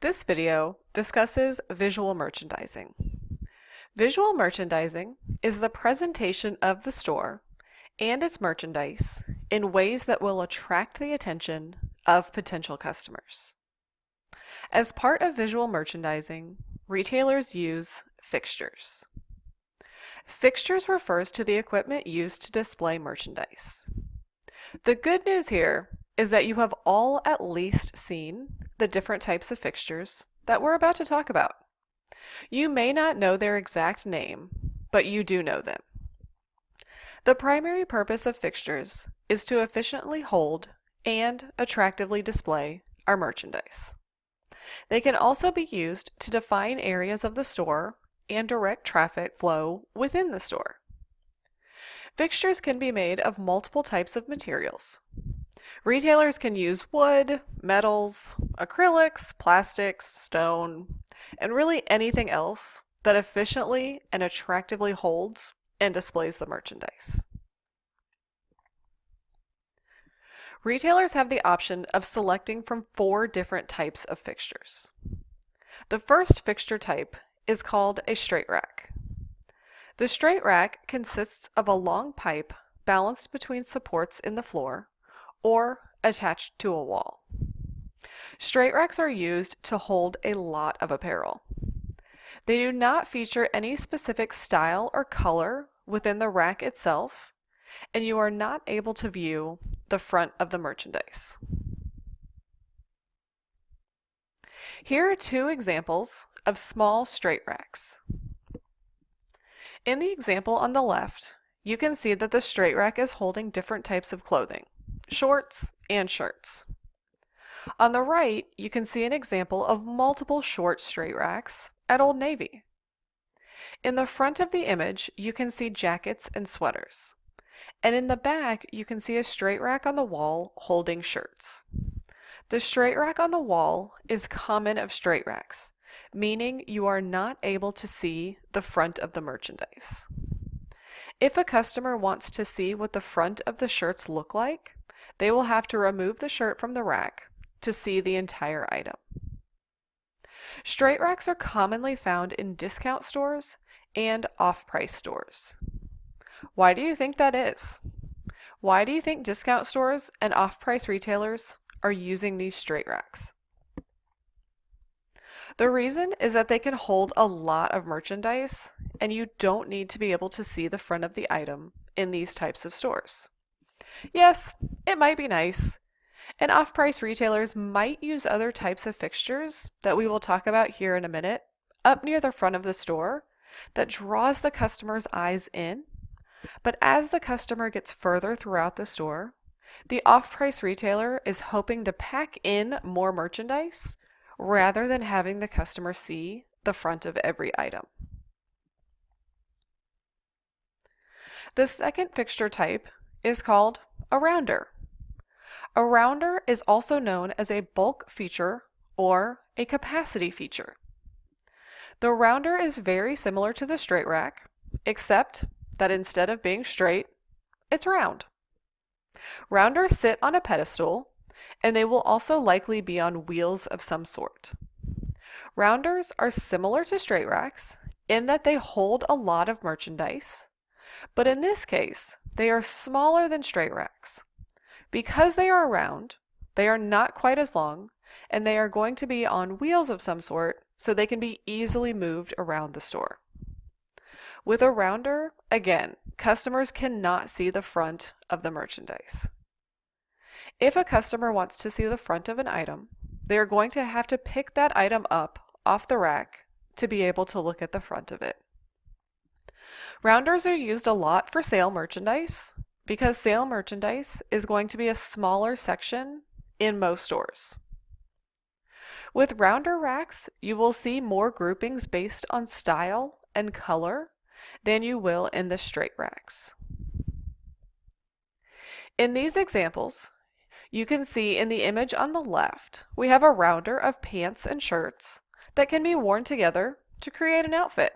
This video discusses visual merchandising. Visual merchandising is the presentation of the store and its merchandise in ways that will attract the attention of potential customers. As part of visual merchandising, retailers use fixtures. Fixtures refers to the equipment used to display merchandise. The good news here is that you have all at least seen the different types of fixtures that we're about to talk about. You may not know their exact name, but you do know them. The primary purpose of fixtures is to efficiently hold and attractively display our merchandise. They can also be used to define areas of the store and direct traffic flow within the store. Fixtures can be made of multiple types of materials. Retailers can use wood, metals, acrylics, plastics, stone, and really anything else that efficiently and attractively holds and displays the merchandise. Retailers have the option of selecting from 4 different types of fixtures. The first fixture type is called a straight rack. The straight rack consists of a long pipe balanced between supports in the floor or attached to a wall. Straight racks are used to hold a lot of apparel. They do not feature any specific style or color within the rack itself, and you are not able to view the front of the merchandise. Here are 2 examples of small straight racks. In the example on the left, you can see that the straight rack is holding different types of clothing, shorts and shirts. On the right, you can see an example of multiple short straight racks at Old Navy. In the front of the image, you can see jackets and sweaters. And in the back, you can see a straight rack on the wall holding shirts. The straight rack on the wall is common of straight racks, meaning you are not able to see the front of the merchandise. If a customer wants to see what the front of the shirts look like, they will have to remove the shirt from the rack to see the entire item. Straight racks are commonly found in discount stores and off-price stores. Why do you think that is? Why do you think discount stores and off-price retailers are using these straight racks? The reason is that they can hold a lot of merchandise, and you don't need to be able to see the front of the item in these types of stores. Yes, it might be nice, and off-price retailers might use other types of fixtures that we will talk about here in a minute up near the front of the store that draws the customer's eyes in. But as the customer gets further throughout the store, the off-price retailer is hoping to pack in more merchandise rather than having the customer see the front of every item. The second fixture type is called a rounder. A rounder is also known as a bulk feature or a capacity feature. The rounder is very similar to the straight rack, except that instead of being straight, it's round. Rounders sit on a pedestal, and they will also likely be on wheels of some sort. Rounders are similar to straight racks in that they hold a lot of merchandise, but in this case, they are smaller than straight racks. Because they are round, they are not quite as long, and they are going to be on wheels of some sort so they can be easily moved around the store. With a rounder, again, customers cannot see the front of the merchandise. If a customer wants to see the front of an item, they are going to have to pick that item up off the rack to be able to look at the front of it. Rounders are used a lot for sale merchandise because sale merchandise is going to be a smaller section in most stores. With rounder racks, you will see more groupings based on style and color than you will in the straight racks. In these examples, you can see in the image on the left, we have a rounder of pants and shirts that can be worn together to create an outfit.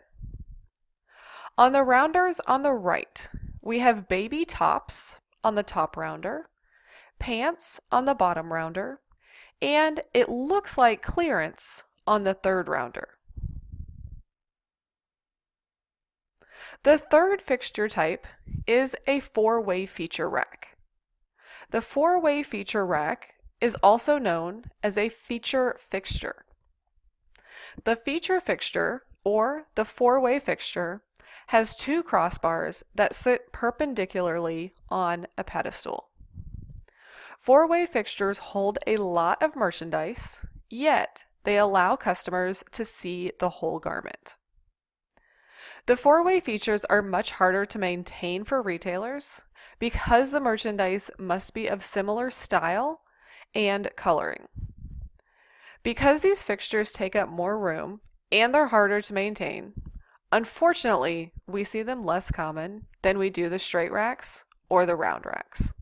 On the rounders on the right, we have baby tops on the top rounder, pants on the bottom rounder, and it looks like clearance on the third rounder. The third fixture type is a four-way feature rack. The four-way feature rack is also known as a feature fixture. The feature fixture, or the four-way fixture, has two crossbars that sit perpendicularly on a pedestal. Four-way fixtures hold a lot of merchandise, yet they allow customers to see the whole garment. The four-way features are much harder to maintain for retailers because the merchandise must be of similar style and coloring. Because these fixtures take up more room and they're harder to maintain, unfortunately, we see them less common than we do the straight racks or the round racks.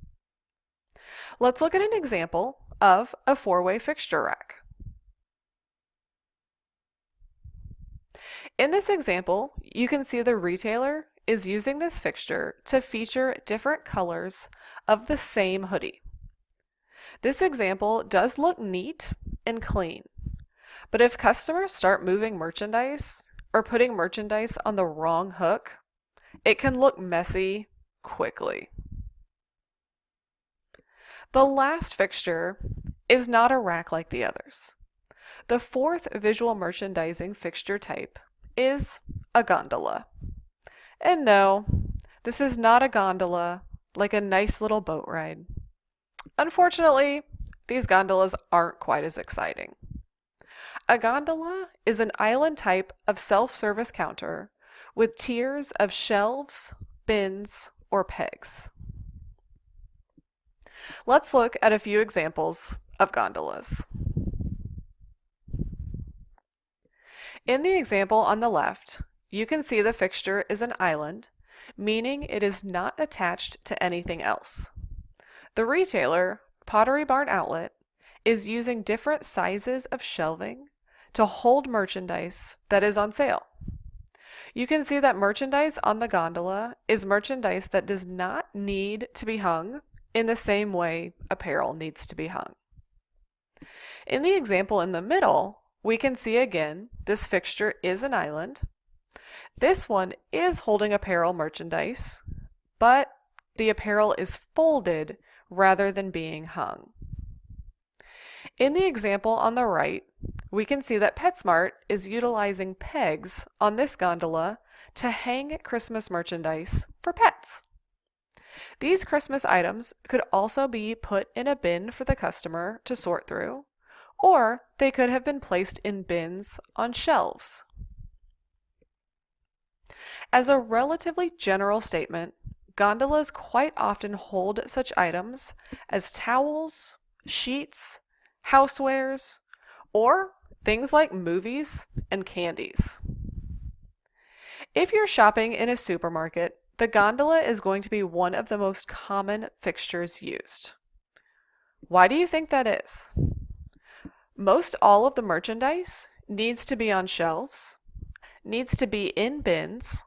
Let's look at an example of a four-way fixture rack. In this example, you can see the retailer is using this fixture to feature different colors of the same hoodie. This example does look neat and clean, but if customers start moving merchandise or putting merchandise on the wrong hook, it can look messy quickly. The last fixture is not a rack like the others. The fourth visual merchandising fixture type is a gondola. And no, this is not a gondola like a nice little boat ride. Unfortunately, these gondolas aren't quite as exciting. A gondola is an island type of self-service counter with tiers of shelves, bins, or pegs. Let's look at a few examples of gondolas. In the example on the left, you can see the fixture is an island, meaning it is not attached to anything else. The retailer, Pottery Barn Outlet, is using different sizes of shelving to hold merchandise that is on sale. You can see that merchandise on the gondola is merchandise that does not need to be hung in the same way apparel needs to be hung. In the example in the middle, we can see again this fixture is an island. This one is holding apparel merchandise, but the apparel is folded rather than being hung. In the example on the right, we can see that PetSmart is utilizing pegs on this gondola to hang Christmas merchandise for pets. These Christmas items could also be put in a bin for the customer to sort through, or they could have been placed in bins on shelves. As a relatively general statement, gondolas quite often hold such items as towels, sheets, housewares, or things like movies and candies. If you're shopping in a supermarket, the gondola is going to be one of the most common fixtures used. Why do you think that is? Most all of the merchandise needs to be on shelves, needs to be in bins,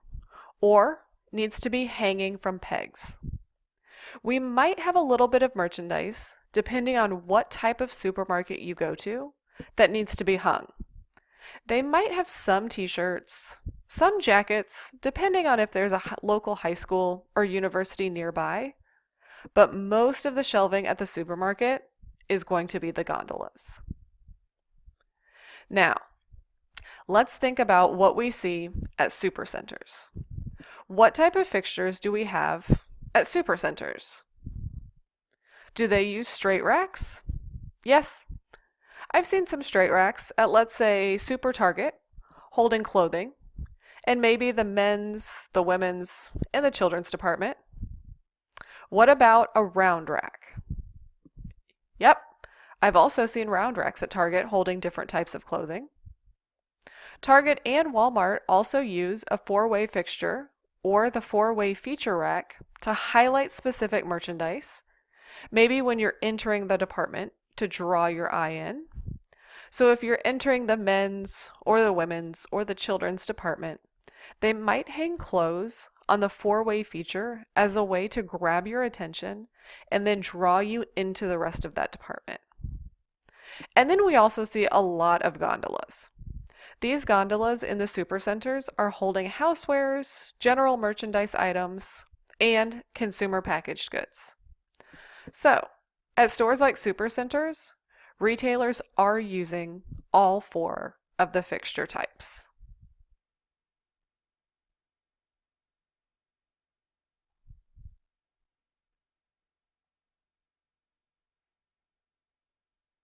or needs to be hanging from pegs. We might have a little bit of merchandise, depending on what type of supermarket you go to, that needs to be hung. They might have some t-shirts, some jackets, depending on if there's a local high school or university nearby, but most of the shelving at the supermarket is going to be the gondolas. Now, let's think about what we see at supercenters. What type of fixtures do we have at supercenters? Do they use straight racks? Yes. I've seen some straight racks at, let's say, Super Target, holding clothing, and maybe the men's, the women's, and the children's department. What about a round rack? Yep, I've also seen round racks at Target holding different types of clothing. Target and Walmart also use a four-way fixture or the four-way feature rack to highlight specific merchandise, maybe when you're entering the department to draw your eye in. So if you're entering the men's or the women's or the children's department, they might hang clothes on the four-way feature as a way to grab your attention and then draw you into the rest of that department. And then we also see a lot of gondolas. These gondolas in the supercenters are holding housewares, general merchandise items, and consumer packaged goods. So, at stores like supercenters, retailers are using all four of the fixture types.